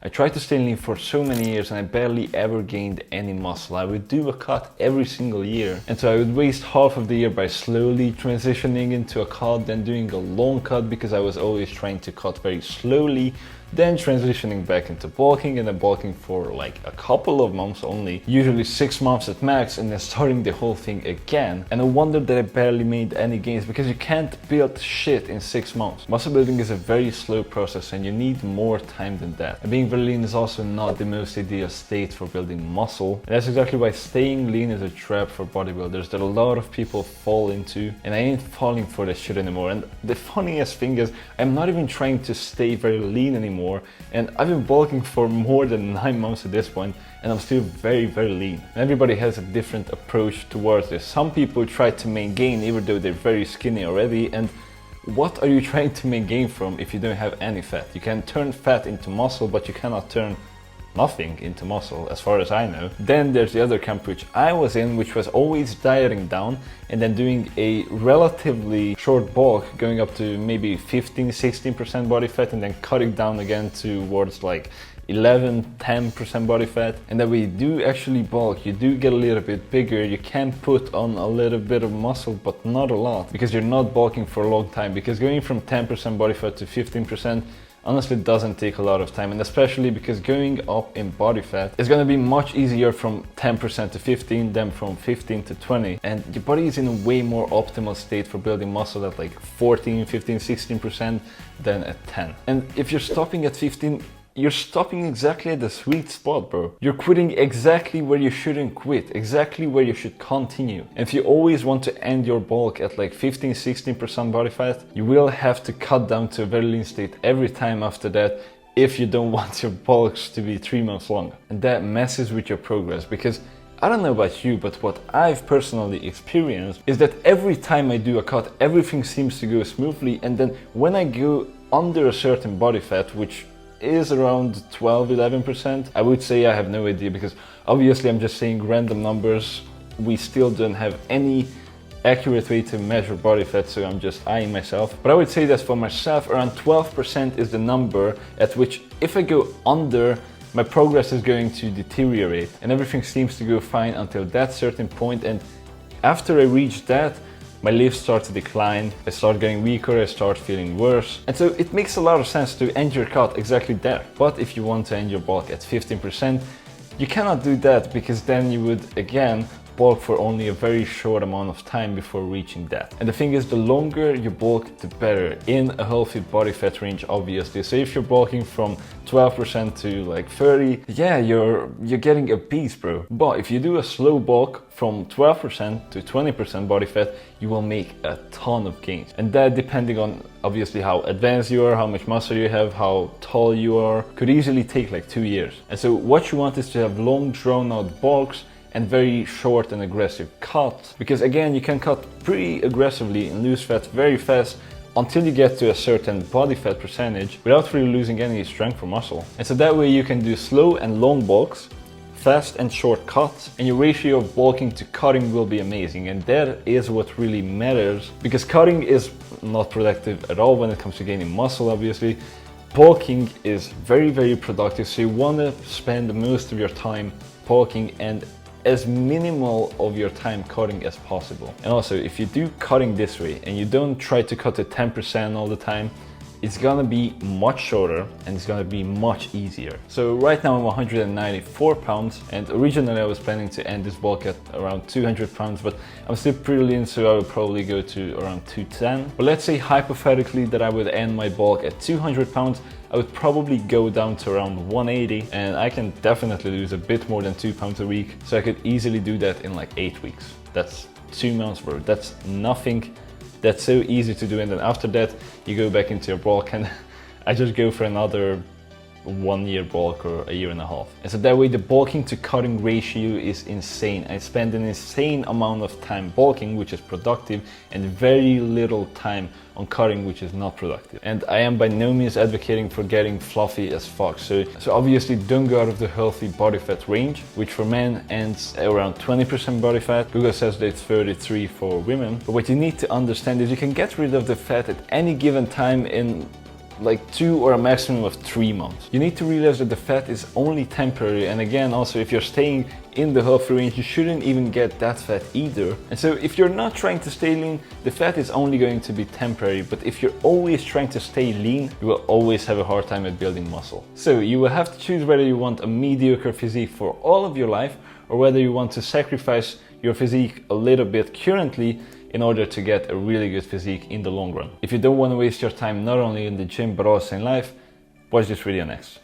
I tried to stay lean for so many years and I barely ever gained any muscle. I would do a cut every single year. And so I would waste half of the year by slowly transitioning into a cut, then doing a long cut because I was always trying to cut very slowly, then transitioning back into bulking and then bulking for like a couple of months only, usually 6 months at max, and then starting the whole thing again. And I wondered that I barely made any gains because you can't build shit in 6 months. Muscle building is a very slow process and you need more time than that. And being very lean is also not the most ideal state for building muscle. And that's exactly why staying lean is a trap for bodybuilders that a lot of people fall into. And I ain't falling for that shit anymore. And the funniest thing is I'm not even trying to stay very lean anymore. And I've been bulking for more than 9 months at this point, and I'm still very lean. And everybody has a different approach towards this. Some people try to maintain even though they're very skinny already, and what are you trying to maintain from if you don't have any fat? You can turn fat into muscle, but you cannot turn nothing into muscle, as far as I know. Then there's the other camp which I was in, which was always dieting down and then doing a relatively short bulk, going up to maybe 15-16% body fat and then cutting down again towards like 11-10% body fat. And that way you do actually bulk, you do get a little bit bigger, you can put on a little bit of muscle but not a lot because you're not bulking for a long time, because going from 10% body fat to 15% honestly doesn't take a lot of time, and especially because going up in body fat is going to be much easier from 10% to 15 than from 15 to 20, and your body is in a way more optimal state for building muscle at like 14, 15, 16% than at 10. And if you're stopping at 15, you're stopping exactly at the sweet spot, bro. You're quitting exactly where you shouldn't quit, exactly where you should continue. And if you always want to end your bulk at like 15-16% body fat, you will have to cut down to a very lean state every time after that if you don't want your bulks to be 3 months long. And that messes with your progress, because I don't know about you, but what I've personally experienced is that every time I do a cut, everything seems to go smoothly, and then when I go under a certain body fat, which is around 12-11%. I would say I have no idea, because obviously I'm just saying random numbers. We still don't have any accurate way to measure body fat, so I'm just eyeing myself. But I would say that for myself, around 12% is the number at which if I go under, my progress is going to deteriorate and everything seems to go fine until that certain point. And after I reach that, my lifts start to decline, I start getting weaker, I start feeling worse. And so it makes a lot of sense to end your cut exactly there. But if you want to end your bulk at 15%, you cannot do that, because then you would again bulk for only a very short amount of time before reaching that. And the thing is, the longer you bulk, the better in a healthy body fat range, obviously. So if you're bulking from 12% to like 30, yeah, you're getting a beast, bro. But if you do a slow bulk from 12% to 20% body fat, you will make a ton of gains. And that, depending on obviously how advanced you are, how much muscle you have, how tall you are, could easily take like 2 years. And so what you want is to have long drawn out bulks and very short and aggressive cuts, because again, you can cut pretty aggressively and lose fat very fast until you get to a certain body fat percentage without really losing any strength or muscle. And so that way you can do slow and long bulks, fast and short cuts, and your ratio of bulking to cutting will be amazing. And that is what really matters, because cutting is not productive at all when it comes to gaining muscle, obviously. Bulking is very productive, so you want to spend most of your time bulking and as minimal of your time cutting as possible. And also, if you do cutting this way and you don't try to cut at 10% all the time, it's gonna be much shorter and it's gonna be much easier. So right now I'm 194 pounds, and originally I was planning to end this bulk at around 200 pounds, but I'm still pretty lean, so I would probably go to around 210. But let's say hypothetically that I would end my bulk at 200 pounds, I would probably go down to around 180, and I can definitely lose a bit more than 2 pounds a week. So I could easily do that in like 8 weeks. That's 2 months, bro. That's nothing. That's so easy to do. And then after that, you go back into your bulk, and I just go for another 1 year bulk or a year and a half. And so that way the bulking to cutting ratio is insane. I spend an insane amount of time bulking, which is productive, and very little time on cutting, which is not productive. And I am by no means advocating for getting fluffy as fuck. So obviously don't go out of the healthy body fat range, which for men ends around 20% body fat. Google says that it's 33 for women. But what you need to understand is you can get rid of the fat at any given time in like 2 or a maximum of 3 months. You need to realize that the fat is only temporary, and again, also if you're staying in the healthy range, you shouldn't even get that fat either. And so if you're not trying to stay lean, the fat is only going to be temporary, but if you're always trying to stay lean, you will always have a hard time at building muscle. So you will have to choose whether you want a mediocre physique for all of your life, or whether you want to sacrifice your physique a little bit currently in order to get a really good physique in the long run. If you don't want to waste your time not only in the gym but also in life, watch this video next.